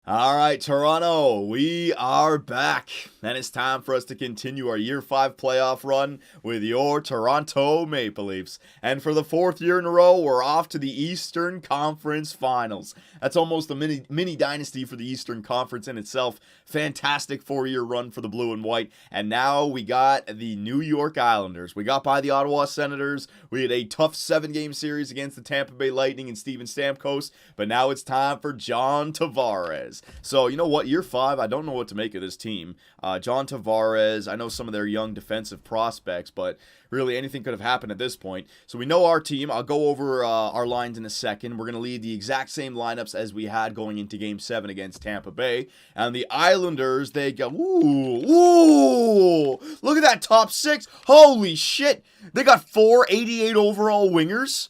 All right, Toronto, we are back, and it's time for us to continue our Year 5 playoff run with your Toronto Maple Leafs. And for the fourth year in a row, we're off to the Eastern Conference Finals. That's almost a mini dynasty for the Eastern Conference in itself. Fantastic four-year run for the Blue and White. And now we got the New York Islanders. We got by the Ottawa Senators. We had a tough 7-game series against the Tampa Bay Lightning and Steven Stamkos. But now it's time for John Tavares. So, you know what? Year 5, I don't know what to make of this team. John Tavares, I know some of their young defensive prospects, but really anything could have happened at this point. So we know our team. I'll go over our lines in a second. We're going to lead the exact same lineups as we had going into Game 7 against Tampa Bay. And the Islanders, they go, ooh, look at that top 6. Holy shit. They got 4 88 overall wingers.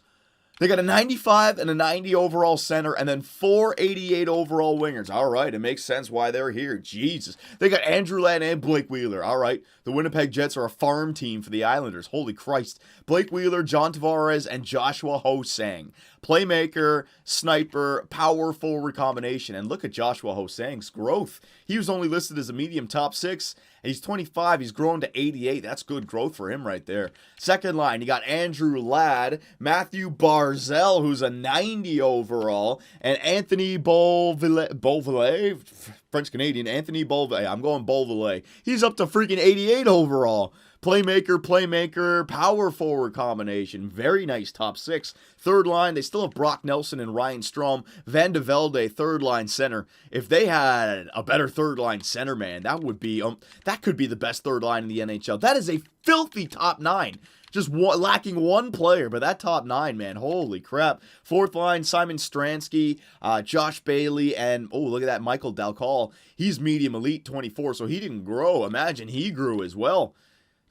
They got a 95 and a 90 overall center, and then 4 88 overall wingers. All right, it makes sense why they're here. Jesus. They got Andrew Ladd and Blake Wheeler. All right, the Winnipeg Jets are a farm team for the Islanders. Holy Christ. Blake Wheeler, John Tavares, and Joshua Ho-Sang. Playmaker, sniper, power forward combination. And look at Joshua Ho-Sang's growth. He was only listed as a medium top 6. He's 25. He's grown to 88. That's good growth for him right there. Second line, you got Andrew Ladd, Matthew Barzal, who's a 90 overall, and Anthony Beauvillier, French-Canadian, Anthony Beauvillier. I'm going Beauvillier. He's up to freaking 88 overall. Playmaker, power forward combination. Very nice top 6. Third line, they still have Brock Nelson and Ryan Strome. Van de Velde, third line center. If they had a better third line center, man, that would be that could be the best third line in the NHL. That is a filthy top 9. Just lacking one player, but that top 9, man, holy crap. Fourth line, Simon Stransky, Josh Bailey, and, oh, look at that, Michael Dalcal. He's medium elite 24, so he didn't grow. Imagine he grew as well.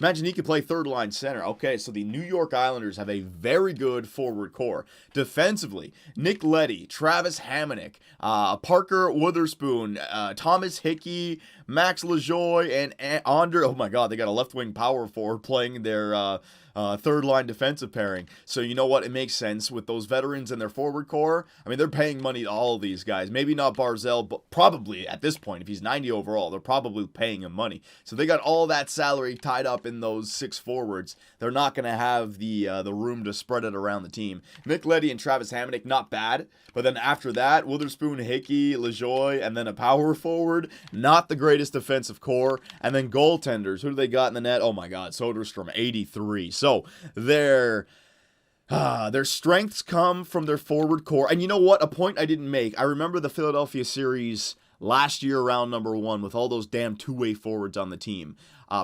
Imagine he could play third-line center. Okay, so the New York Islanders have a very good forward core. Defensively, Nick Leddy, Travis Hamonic, Parker Witherspoon, Thomas Hickey, Max LaJoie, and Andre. Oh my God, they got a left-wing power forward playing their third-line defensive pairing. So you know what? It makes sense with those veterans in their forward core. I mean, they're paying money to all of these guys. Maybe not Barzal, but probably at this point, if he's 90 overall, they're probably paying him money. So they got all that salary tied up in those 6 forwards. They're not going to have the room to spread it around the team. Nick Leddy and Travis Hamonic, not bad. But then after that, Witherspoon, Hickey, LaJoie, and then a power forward. Not the greatest defensive core. And then goaltenders. Who do they got in the net? Oh my God, Soderstrom, 83. So their strengths come from their forward core. And you know what? A point I didn't make. I remember the Philadelphia series last year, round number 1, with all those damn two-way forwards on the team.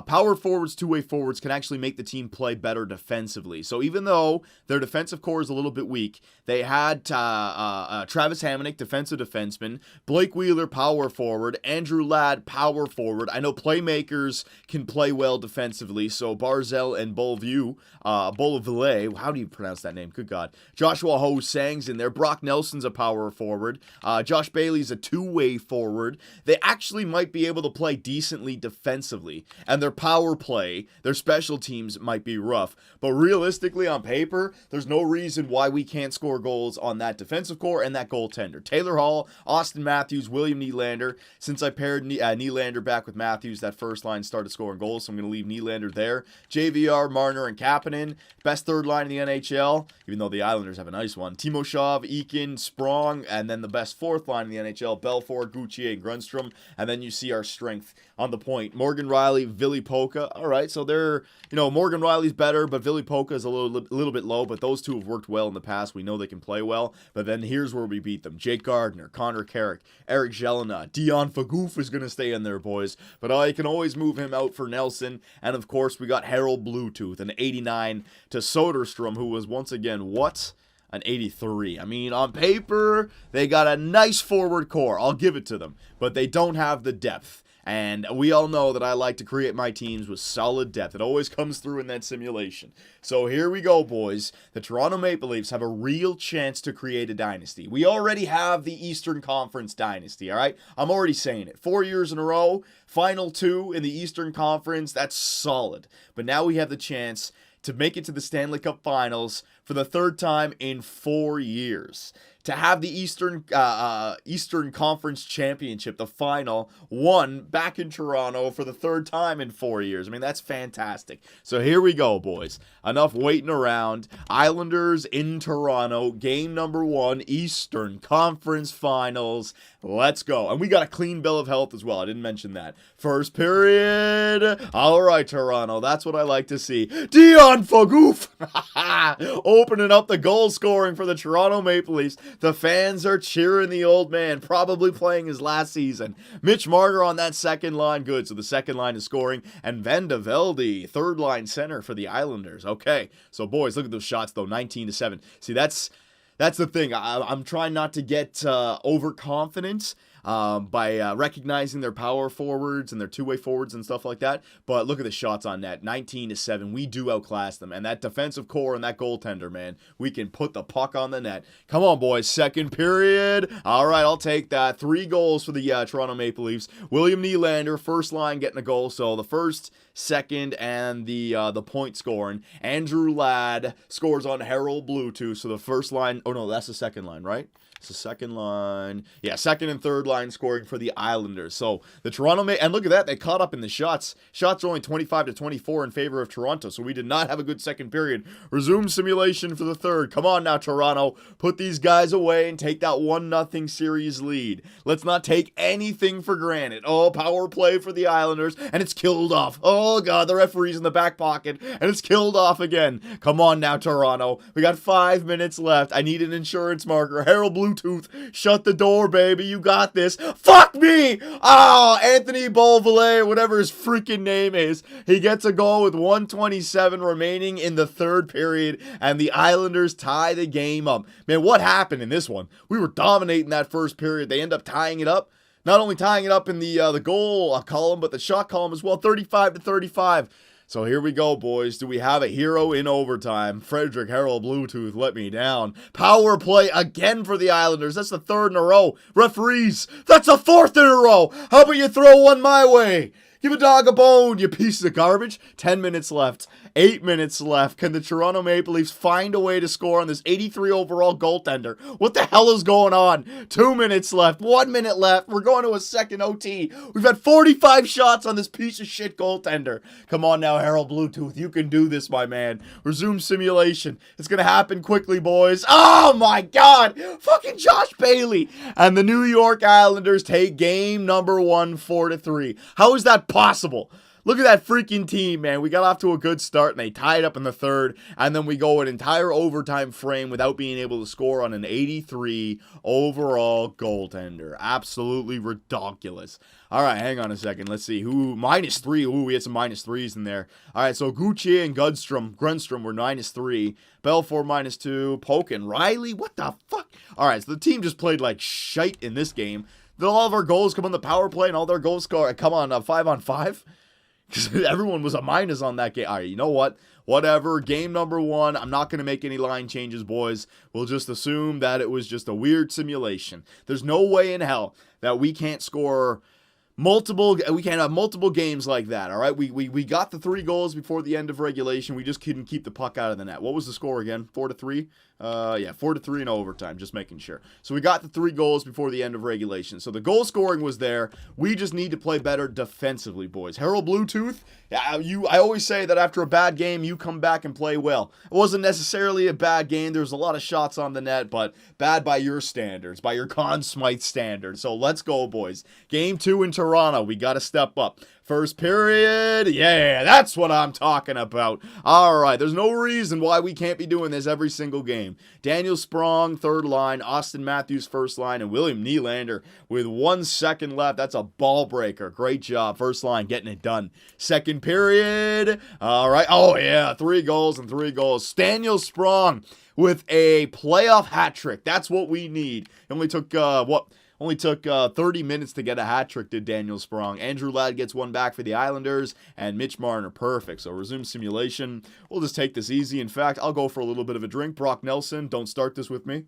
Power forwards, two-way forwards can actually make the team play better defensively. So even though their defensive core is a little bit weak, they had Travis Hamonic, defensive defenseman, Blake Wheeler, power forward, Andrew Ladd, power forward. I know playmakers can play well defensively, so Barzal and Beauvillier, how do you pronounce that name? Good God. Joshua Ho-Sang's in there. Brock Nelson's a power forward. Josh Bailey's a two-way forward. They actually might be able to play decently defensively. And their power play, their special teams might be rough. But realistically, on paper, there's no reason why we can't score goals on that defensive core and that goaltender. Taylor Hall, Austin Matthews, William Nylander. Since I paired Nylander back with Matthews, that first line started scoring goals, so I'm going to leave Nylander there. JVR, Marner, and Kapanen. Best third line in the NHL, even though the Islanders have a nice one. Timoshov, Eakin, Sprong, and then the best fourth line in the NHL, Belfort, Gauthier, and Grundstrom. And then you see our strength on the point. Morgan Riley, Ville Polka. All right, so they're, Morgan Riley's better, but Ville Polka is a little bit low, but those two have worked well in the past. We know they can play well, but then here's where we beat them. Jake Gardner, Connor Carrick, Eric Jelena, Dion Fagoof is going to stay in there, boys, but I can always move him out for Nelson, and of course, we got Harold Bluetooth, an 89 to Soderstrom, who was once again, what? An 83. I mean, on paper, they got a nice forward core. I'll give it to them, but they don't have the depth. And we all know that I like to create my teams with solid depth. It always comes through in that simulation. So here we go, boys. The Toronto Maple Leafs have a real chance to create a dynasty. We already have the Eastern Conference dynasty, all right? I'm already saying it. 4 years in a row, final 2 in the Eastern Conference, that's solid. But now we have the chance to make it to the Stanley Cup Finals for the third time in 4 years. To have the Eastern Conference Championship, the final, won back in Toronto for the third time in 4 years. I mean, that's fantastic. So here we go, boys. Enough waiting around. Islanders in Toronto, game number 1, Eastern Conference Finals. Let's go. And we got a clean bill of health as well. I didn't mention that. First period. All right, Toronto. That's what I like to see. Dion Fagoof opening up the goal scoring for the Toronto Maple Leafs. The fans are cheering the old man, probably playing his last season. Mitch Marner on that second line. Good. So the second line is scoring. And Van de Velde, third line center for the Islanders. Okay. So, boys, look at those shots, though. 19-7. See, that's the thing. I'm trying not to get overconfident by recognizing their power forwards and their two-way forwards and stuff like that. But look at the shots on net. 19-7. We do outclass them. And that defensive core and that goaltender, man, we can put the puck on the net. Come on, boys. Second period. All right, I'll take that. 3 goals for the Toronto Maple Leafs. William Nylander, first line, getting a goal. So the first, second, and the point scoring. Andrew Ladd scores on Harold Bluetooth. So the first line. Oh, no, that's the second line, right? It's the second line. Yeah, second and third line scoring for the Islanders. So the Toronto and look at that, they caught up in the shots. Shots are only 25-24 in favor of Toronto. So we did not have a good second period. Resume simulation for the third. Come on now, Toronto. Put these guys away and take that 1-0 series lead. Let's not take anything for granted. Oh, power play for the Islanders, and it's killed off. Oh God, the referee's in the back pocket, and it's killed off again. Come on now, Toronto. We got 5 minutes left. I need an insurance marker. Harold Bluetooth, shut the door, baby. You got this. Fuck me! Oh, Anthony Beauvillier, whatever his freaking name is. He gets a goal with 1:27 remaining in the third period, and the Islanders tie the game up. Man, what happened in this one? We were dominating that first period. They end up tying it up. Not only tying it up in the goal column, but the shot column as well. 35-35. So here we go, boys. Do we have a hero in overtime? Frederick Harold Bluetooth let me down. Power play again for the Islanders. That's the 3rd in a row. Referees, that's the 4th in a row. How about you throw one my way? Give a dog a bone, you pieces of garbage. 10 minutes left. 8 minutes left. Can the Toronto Maple Leafs find a way to score on this 83 overall goaltender? What the hell is going on? 2 minutes left. 1 minute left. We're going to a second OT. We've had 45 shots on this piece of shit goaltender. Come on now, Harold Bluetooth. You can do this, my man. Resume simulation. It's going to happen quickly, boys. Oh, my God. Fucking Josh Bailey. And the New York Islanders take game number 1, 4-3. How is that possible? Look at that freaking team, man. We got off to a good start, and they tied up in the third, and then we go an entire overtime frame without being able to score on an 83 overall goaltender. Absolutely ridiculous. All right, hang on a second. Let's see. Who? -3. Ooh, we had some -3s in there. All right, so Gucci and Grundstrom were -3. Belfour -2. Polk and Riley? What the fuck? All right, so the team just played like shite in this game. Did all of our goals come on the power play, and all their goals come on 5-on-5? Because everyone was a minus on that game. All right, you know what? Whatever. Game number 1. I'm not going to make any line changes, boys. We'll just assume that it was just a weird simulation. There's no way in hell that we can't score we can't have multiple games like that, all right? We got the 3 goals before the end of regulation. We just couldn't keep the puck out of the net. What was the score again? 4-3? Yeah, 4-3 in overtime, just making sure. So we got the 3 goals before the end of regulation. So the goal scoring was there. We just need to play better defensively, boys. Harold Bluetooth, I always say that after a bad game, you come back and play well. It wasn't necessarily a bad game. There was a lot of shots on the net, but bad by your standards, by your Conn Smythe standards. So let's go, boys. Game 2 in Toronto. We got to step up. First period, yeah, that's what I'm talking about. All right, there's no reason why we can't be doing this every single game. Daniel Sprong, third line, Austin Matthews, first line, and William Nylander with 1 second left. That's a ball breaker. Great job. First line, getting it done. Second period, all right. Oh, yeah, 3 goals and 3 goals. Daniel Sprong with a playoff hat trick. That's what we need. It only took, Only took 30 minutes to get a hat trick, did Daniel Sprong. Andrew Ladd gets one back for the Islanders, and Mitch Marner, perfect. So resume simulation. We'll just take this easy. In fact, I'll go for a little bit of a drink. Brock Nelson, don't start this with me.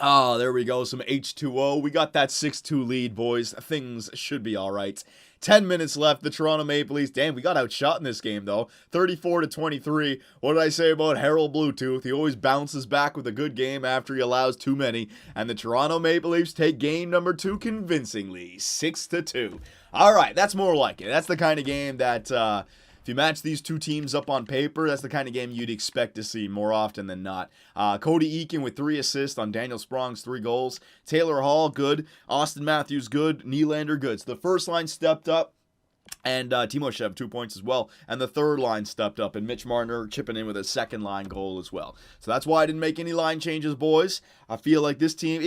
Oh, there we go. Some H2O. We got that 6-2 lead, boys. Things should be all right. 10 minutes left. The Toronto Maple Leafs, damn, we got outshot in this game, though. 34-23. What did I say about Harold Bluetooth? He always bounces back with a good game after he allows too many. And the Toronto Maple Leafs take game number 2 convincingly, 6-2. All right, that's more like it. That's the kind of game that, if you match these two teams up on paper, that's the kind of game you'd expect to see more often than not. Cody Eakin with 3 assists on Daniel Sprong's 3 goals. Taylor Hall, good. Austin Matthews, good. Nylander, good. So the first line stepped up. And Timo Shev, 2 points as well. And the third line stepped up. And Mitch Marner chipping in with a second line goal as well. So that's why I didn't make any line changes, boys. I feel like this team,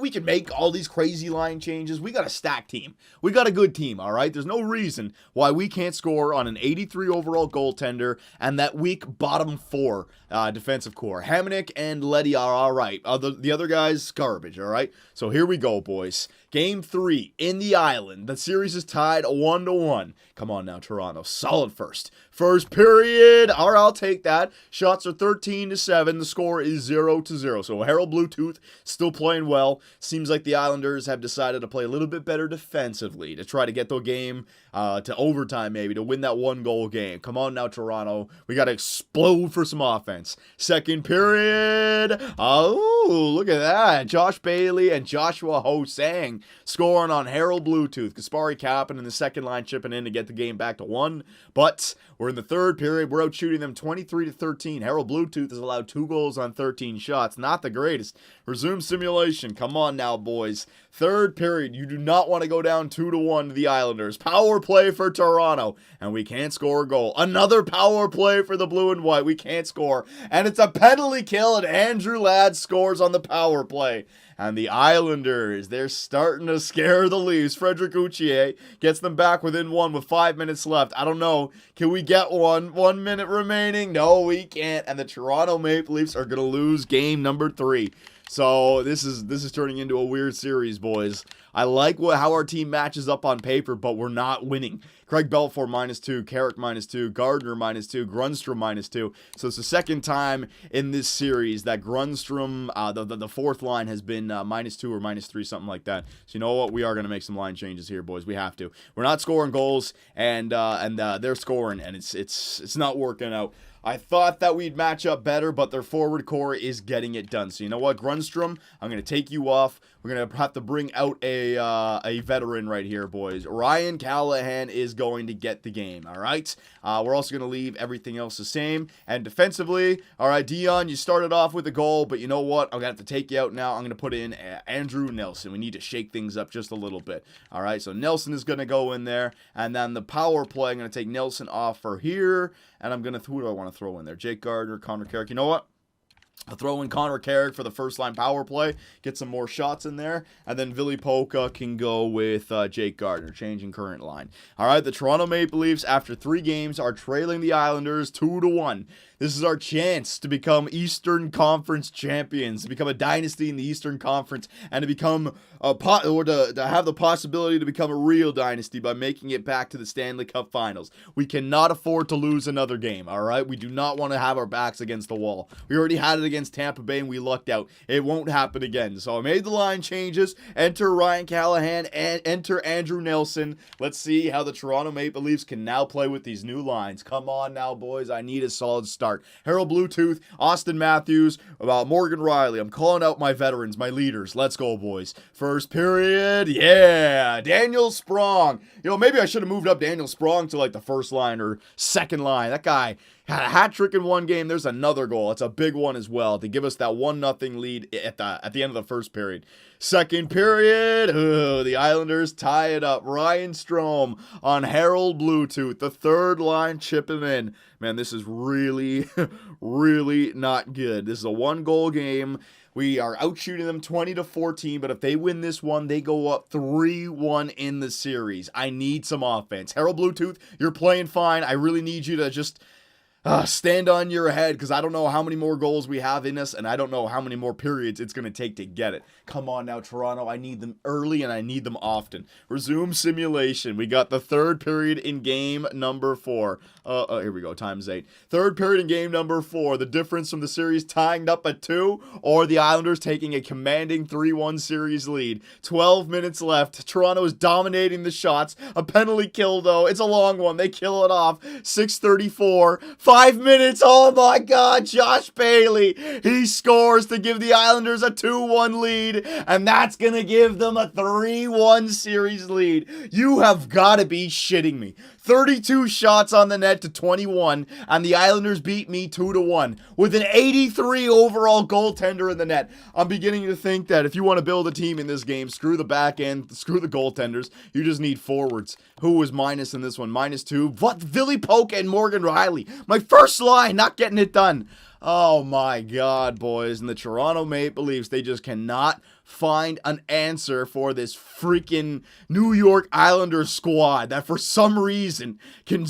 we can make all these crazy line changes. We got a stacked team. We got a good team, all right? There's no reason why we can't score on an 83 overall goaltender and that weak bottom 4 defensive core. Hamonic and Leddy are all right. The other guys, garbage, all right? So here we go, boys. Game 3 in the island. The series is tied 1-1. Come on now, Toronto. Solid first. First period. All right, I'll take that. Shots are 13-7. The score is 0-0. So Harold Bluetooth still playing well. Seems like the Islanders have decided to play a little bit better defensively to try to get the game to overtime, maybe, to win that 1-goal game. Come on now, Toronto. We got to explode for some offense. Second period. Oh, look at that. Josh Bailey and Joshua Ho-Sang scoring on Harold Bluetooth. Kasperi Kapanen in the second line chipping in to get the game back to 1. But we're in the third period. We're out shooting them 23-13. Harold Bluetooth has allowed 2 goals on 13 shots. Not the greatest. Resume simulation. Come on now, boys. Third period. You do not want to go down 2-1 to the Islanders. Power play for Toronto. And we can't score a goal. Another power play for the blue and white. We can't score. And it's a penalty kill, and Andrew Ladd scores on the power play. And the Islanders, they're starting to scare the Leafs. Frederic Uchier gets them back within 1 with 5 minutes left. I don't know. Can we get 1 minute remaining? No, we can't. And the Toronto Maple Leafs are going to lose game number 3. So this is turning into a weird series, boys. I like how our team matches up on paper, but we're not winning. Craig Belfour -2, Carrick -2, Gardner -2, Grundstrom -2. So it's the second time in this series that Grundstrom, the fourth line, has been -2 or -3, something like that. So you know what? We are going to make some line changes here, boys. We have to. We're not scoring goals, and they're scoring, and it's not working out. I thought that we'd match up better, but their forward core is getting it done. So you know what, Grundstrom, I'm going to take you off. We're going to have to bring out a veteran right here, boys. Ryan Callahan is going to get the game, all right? We're also going to leave everything else the same. And defensively, all right, Dion, you started off with a goal, but you know what? I'm going to have to take you out now. I'm going to put in Andrew Nelson. We need to shake things up just a little bit, all right? So Nelson is going to go in there. And then the power play, I'm going to take Nelson off for here. And I'm going to, who do I want to throw in there? Jake Gardner, Connor Carrick. You know what? I'll throw in Connor Carrick for the first line power play, get some more shots in there, and then Ville Polka can go with Jake Gardner, changing current line. All right, the Toronto Maple Leafs, after 3 games, are trailing the Islanders 2-1. This is our chance to become Eastern Conference champions, to become a dynasty in the Eastern Conference, and to become to have the possibility to become a real dynasty by making it back to the Stanley Cup Finals. We cannot afford to lose another game, all right? We do not want to have our backs against the wall. We already had it against Tampa Bay, and we lucked out. It won't happen again. So I made the line changes. Enter Ryan Callahan and enter Andrew Nelson. Let's see how the Toronto Maple Leafs can now play with these new lines. Come on now, boys. I need a solid start. Harold Bluetooth, Austin Matthews, Morgan Riley. I'm calling out my veterans, my leaders. Let's go, boys. First period, yeah. Daniel Sprong. You know, maybe I should have moved up Daniel Sprong to like the first line or second line. That guy had a hat trick in one game. There's another goal. It's a big one as well to give us that 1-0 lead at the end of the first period. Second period, the Islanders tie it up. Ryan Strome on Harold Bluetooth, the third line chipping in. Man, this is really, really not good. This is a 1-goal game. We are outshooting them 20-14, but if they win this one, they go up 3-1 in the series. I need some offense. Harold Bluetooth, you're playing fine. I really need you to just Stand on your head, because I don't know how many more goals we have in us, and I don't know how many more periods it's going to take to get it. Come on now, Toronto. I need them early, and I need them often. Resume simulation. We got the third period in game number 4. Here we go, times 8. Third period in game number 4. The difference from the series tying up at 2, or the Islanders taking a commanding 3-1 series lead. 12 minutes left. Toronto is dominating the shots. A penalty kill, though. It's a long one. They kill it off. 6:34. 5 minutes. Oh my God. Josh Bailey. He scores to give the Islanders a 2-1 lead. And that's going to give them a 3-1 series lead. You have got to be shitting me. 32 shots on the net to 21. And the Islanders beat me 2-1 with an 83 overall goaltender in the net. I'm beginning to think that if you want to build a team in this game, screw the back end, screw the goaltenders. You just need forwards. Who was minus in this one? -2. What? Ville Polka and Morgan Riley. My first line, not getting it done. Oh my God, boys. And the Toronto Maple Leafs, they just cannot find an answer for this freaking New York Islanders squad that for some reason can...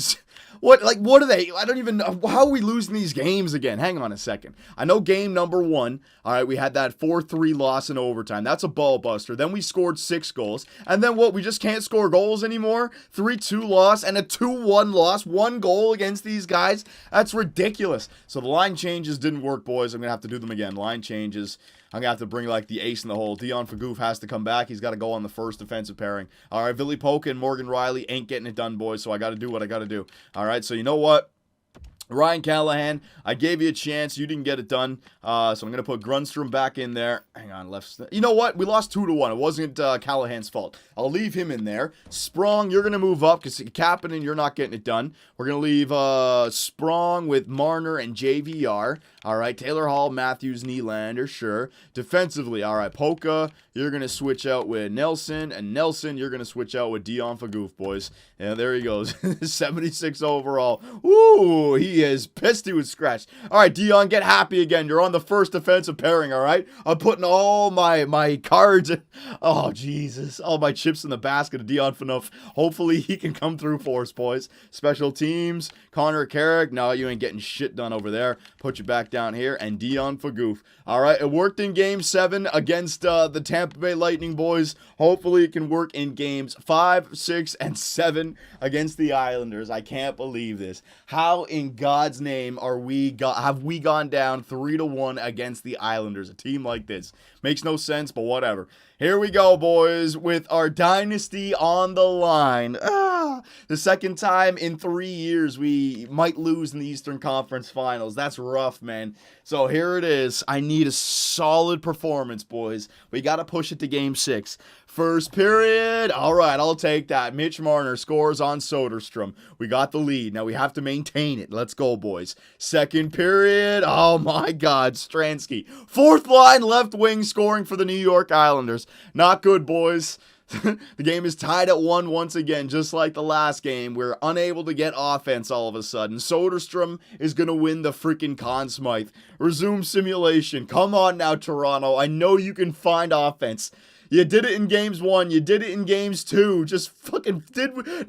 What are they? I don't even know. How are we losing these games again? Hang on a second. I know game number 1. All right, we had that 4-3 loss in overtime. That's a ball buster. Then we scored 6 goals. And then what? We just can't score goals anymore? 3-2 loss and a 2-1 loss. 1 goal against these guys? That's ridiculous. So the line changes didn't work, boys. I'm going to have to do them again. Line changes. I'm going to have to bring, like, the ace in the hole. Dion Fagoof has to come back. He's got to go on the first defensive pairing. All right, Ville Polka and Morgan Riley ain't getting it done, boys, so I got to do what I got to do. All right, so you know what? Ryan Callahan, I gave you a chance. You didn't get it done. So I'm going to put Grundstrom back in there. Hang on, left. You know what? We lost 2-1. It wasn't Callahan's fault. I'll leave him in there. Sprong, you're going to move up because Kapanen, you're not getting it done. We're going to leave Sprong with Marner and JVR. All right, Taylor Hall, Matthews, Nylander, sure. Defensively, all right, Polka, you're going to switch out with Nelson, and Nelson, you're going to switch out with Dion Fagoof, boys. Yeah, there he goes. 76 overall. Woo, he is pissed he was scratched. All right, Dion, get happy again. You're on the first defensive pairing, all right? I'm putting all my cards, oh, Jesus, all my chips in the basket of Dion Phaneuf. Hopefully he can come through for us, boys. Special teams, Connor Carrick. No, you ain't getting shit done over there. Put you back down here, and Dion Fagoof. All right, it worked in Game 7 against the Tampa Bay Lightning, boys. Hopefully it can work in Games 5, 6, and 7 against the Islanders. I can't believe this. How in God's name have we gone down 3-1 against the Islanders? A team like this. Makes no sense, but whatever. Here we go, boys, with our dynasty on the line. The second time in 3 years we might lose in the Eastern Conference Finals. That's rough, man. So here it is. I need a solid performance, boys. We got to push it to Game 6. First period. All right, I'll take that. Mitch Marner scores on Soderstrom. We got the lead. Now we have to maintain it. Let's go, boys. Second period. Oh, my God. Stransky. Fourth line left wing scoring for the New York Islanders. Not good, boys. The game is tied at 1 once again, just like the last game. We're unable to get offense all of a sudden. Soderstrom is going to win the freaking Conn Smythe. Resume simulation. Come on now, Toronto. I know you can find offense. You did it in Games 1. You did it in Games 2. Just fucking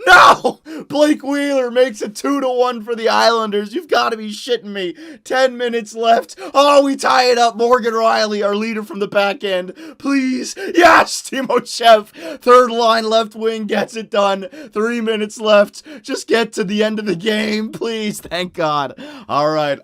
No! Blake Wheeler makes it 2-1 for the Islanders. You've got to be shitting me. 10 minutes left. Oh, we tie it up. Morgan Riley, our leader from the back end. Please. Yes! Timoshev. Third line left wing gets it done. 3 minutes left. Just get to the end of the game, please. Thank God. All right.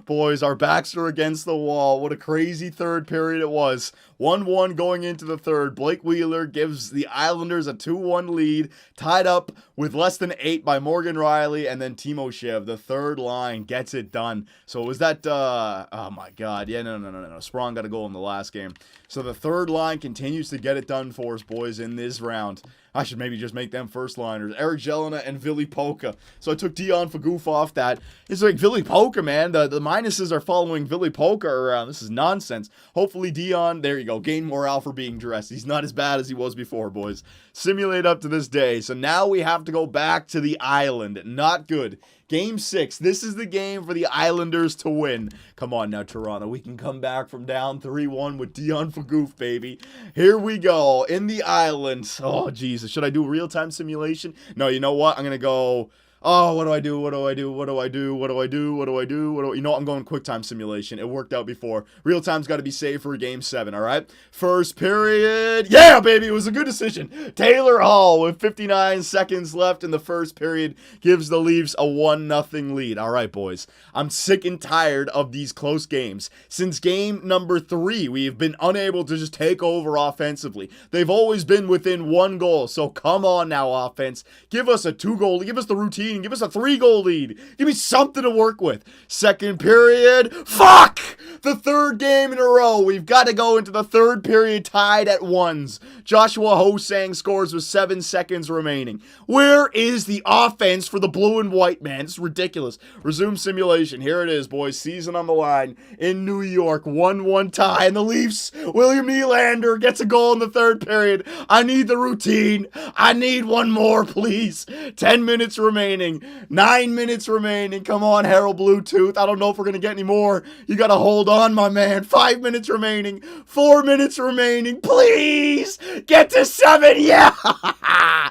Boys, our backs are against the wall. What a crazy third period it was. 1-1 going into the third. Blake Wheeler gives the Islanders a 2-1 lead, tied up with less than 8 by Morgan Riley, and then Timoshev, the third line, gets it done. So was that, oh my God. Yeah, no. Sprong got a goal in the last game. So the third line continues to get it done for us, boys, in this round. I should maybe just make them first liners. Eric Jelena and Ville Polka. So I took Dion Fagoof off that. It's like Ville Polka, man. The minuses are following Ville Polka around. This is nonsense. Hopefully Dion, there you go, gain morale for being dressed. He's not as bad as he was before, boys. Simulate up to this day. So now we have to go back to the island. Not good. Game 6. This is the game for the Islanders to win. Come on now, Toronto. We can come back from down 3-1 with Dion Fagoof, baby. Here we go. In the island. Oh, Jesus. Should I do real-time simulation? No, you know what? I'm going to go... Oh, what do I do? What do I do? What do I do? What do I do? What do I do? You know what? I'm going quick time simulation. It worked out before. Real time's got to be saved for game 7, all right? First period. Yeah, baby. It was a good decision. Taylor Hall with 59 seconds left in the first period gives the Leafs a 1-0 lead. All right, boys. I'm sick and tired of these close games. Since game number 3, we have been unable to just take over offensively. They've always been within 1 goal. So come on now, offense. Give us a 2-goal. Give us the routine. Give us a 3-goal lead. Give me something to work with. Second period. Fuck! The third game in a row. We've got to go into the third period tied at 1s. Joshua Ho-Sang scores with 7 seconds remaining. Where is the offense for the blue and white, man? It's ridiculous. Resume simulation. Here it is, boys. Season on the line in New York. 1-1 tie. And the Leafs, William Nylander gets a goal in the third period. I need the routine. I need one more, please. 10 minutes remaining. 9 minutes remaining. Come on, Harold Bluetooth. I don't know if we're going to get any more. You got to hold on, my man. 5 minutes remaining. 4 minutes remaining. Please get to 7. Yeah.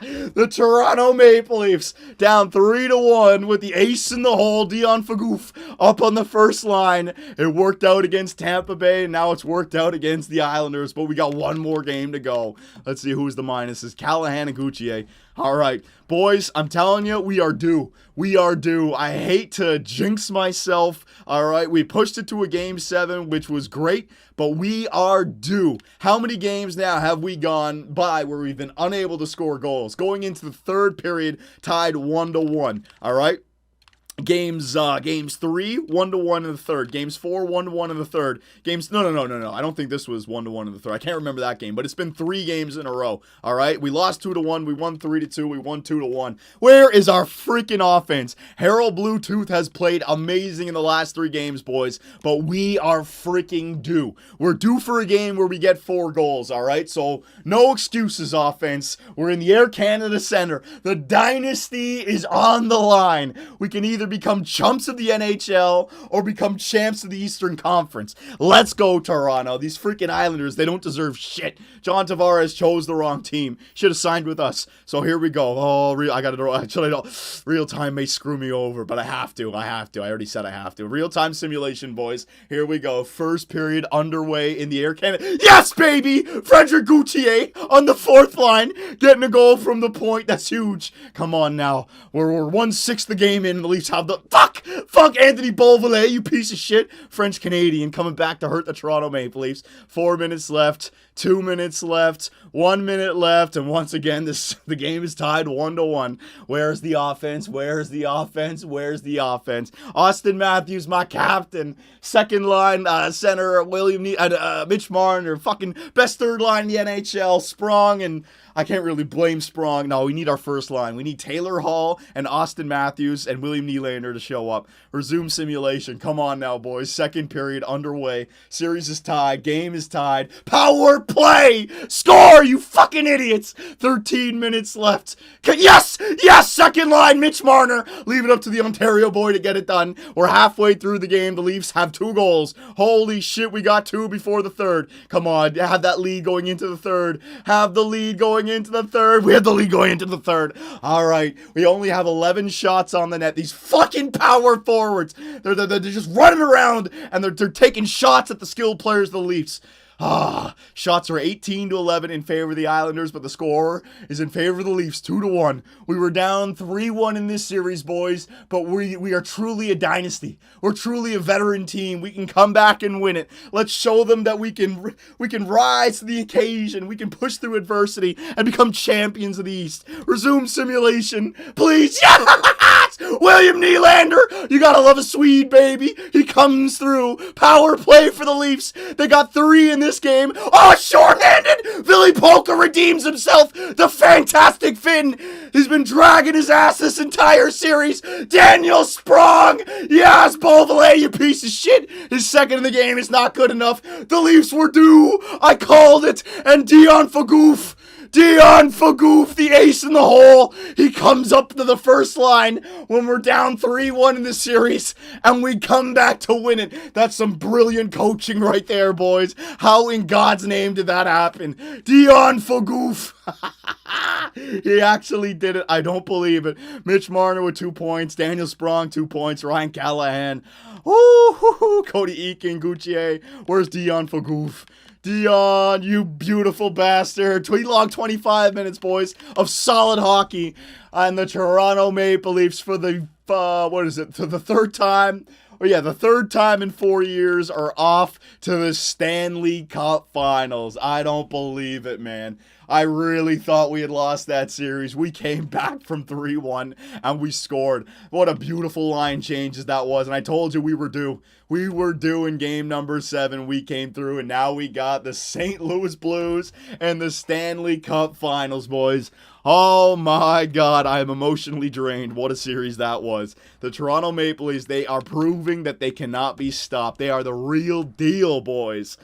The Toronto Maple Leafs down 3-1 with the ace in the hole, Dion Phaneuf, up on the first line. It worked out against Tampa Bay, and now it's worked out against the Islanders, but we got one more game to go. Let's see who's the minuses. Callahan and Gauthier. All right, boys, I'm telling you, we are due. We are due. I hate to jinx myself. All right, we pushed it to a game 7, which was great, but we are due. How many games now have we gone by where we've been unable to score goals? Going into the third period, tied 1-1. All right. Games 3, 1-1 in the third. Games 4, 1-1 in the third. Games, no. I don't think this was 1-1 in the third. I can't remember that game, but it's been 3 games in a row. All right, we lost 2-1. We won 3-2. We won 2-1. Where is our freaking offense? Harold Bluetooth has played amazing in the last 3 games, boys, but we are freaking due. We're due for a game where we get 4 goals. All right, so no excuses, offense. We're in the Air Canada Center. The dynasty is on the line. We can either become chumps of the NHL or become champs of the Eastern Conference. Let's go, Toronto. These freaking Islanders, they don't deserve shit. John Tavares chose the wrong team. Should have signed with us. So here we go. Oh, I gotta real time may screw me over, but I have to. I already said I have to. Real time simulation, boys. Here we go. First period underway in the Air Canada. Yes, baby! Frederic Gauthier on the 4th line, getting a goal from the point. That's huge. Come on now. We're 1/6 the game in. The Leafs have the fuck Anthony Beauvillier, you piece of shit. French Canadian coming back to hurt the Toronto Maple Leafs. 4 minutes left, 2 minutes left, 1 minute left, and once again the game is tied 1-1. Where's the offense? Where's the offense? Where's the offense? Austin Matthews, my captain. Second line center Mitch Marner, fucking best third line in the NHL. Sprong, and I can't really blame Sprong. No, we need our first line. We need Taylor Hall and Austin Matthews and William Nylander to show up. Resume simulation. Come on now, boys. Second period underway. Series is tied. Game is tied. Power play! Score, you fucking idiots! 13 minutes left. Yes! Yes! Second line, Mitch Marner. Leave it up to the Ontario boy to get it done. We're halfway through the game. The Leafs have 2 goals. Holy shit, we got 2 before the third. Come on, have that lead going into the third. Have the lead going into the third. We have the lead going into the third. All right, we only have 11 shots on the net. These fucking power forwards, they're just running around and they're taking shots at the skilled players of the Leafs. Shots are 18-11 in favor of the Islanders, but the score is in favor of the Leafs, 2-1. We were down 3-1 in this series, boys, but we are truly a dynasty. We're truly a veteran team. We can come back and win it. Let's show them that we can rise to the occasion. We can push through adversity and become champions of the East. Resume simulation, please. Yes! William Nylander, you gotta love a Swede, baby. He comes through. Power play for the Leafs. They got 3 in this game. Oh, shorthanded! Billy Polka redeems himself. The fantastic Finn. He's been dragging his ass this entire series. Daniel Sprong. Yes, Beauvillier, you piece of shit. His second in the game is not good enough. The Leafs were due. I called it. And Dion Phaneuf, the ace in the hole. He comes up to the first line when we're down 3-1 in the series, and we come back to win it. That's some brilliant coaching right there, boys. How in God's name did that happen? Dion Phaneuf. He actually did it. I don't believe it. Mitch Marner with 2 points. Daniel Sprong, 2 points. Ryan Callahan. Ooh, Cody Eakin, Guccier. Where's Dion Fagoof? Dion, you beautiful bastard. He logged 25 minutes, boys, of solid hockey. And the Toronto Maple Leafs for the, for the third time. Oh yeah, the third time in 4 years are off to the Stanley Cup Finals. I don't believe it, man. I really thought we had lost that series. We came back from 3-1 and we scored. What a beautiful line changes that was. And I told you we were due. We were due in game number 7. We came through and now we got the St. Louis Blues and the Stanley Cup Finals, boys. Oh my God, I am emotionally drained. What a series that was. The Toronto Maple Leafs, they are proving that they cannot be stopped. They are the real deal, boys.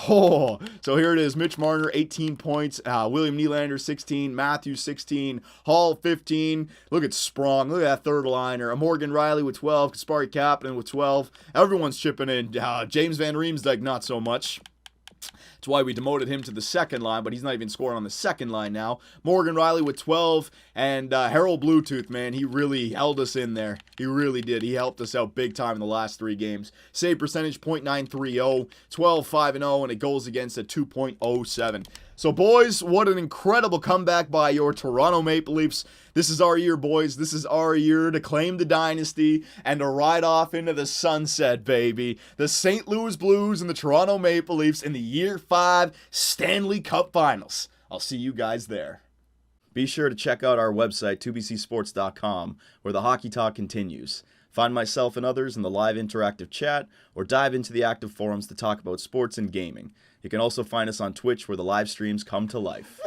Oh, so here it is. Mitch Marner, 18 points. William Nylander, 16. Matthews, 16. Hall, 15. Look at Sprong. Look at that third liner. Morgan Riley with 12. Kasperi Kapanen with 12. Everyone's chipping in. James Van Riemsdyk, not so much. That's why we demoted him to the second line, but he's not even scoring on the second line now. Morgan Riley with 12, and Harold Bluetooth, man, he really held us in there. He really did. He helped us out big time in the last 3 games. Save percentage, .930, 12-5-0, and it goes against a 2.07. So, boys, what an incredible comeback by your Toronto Maple Leafs. This is our year, boys. This is our year to claim the dynasty and to ride off into the sunset, baby. The St. Louis Blues and the Toronto Maple Leafs in the Year 5 Stanley Cup Finals. I'll see you guys there. Be sure to check out our website, 2bcsports.com, where the hockey talk continues. Find myself and others in the live interactive chat, or dive into the active forums to talk about sports and gaming. You can also find us on Twitch, where the live streams come to life.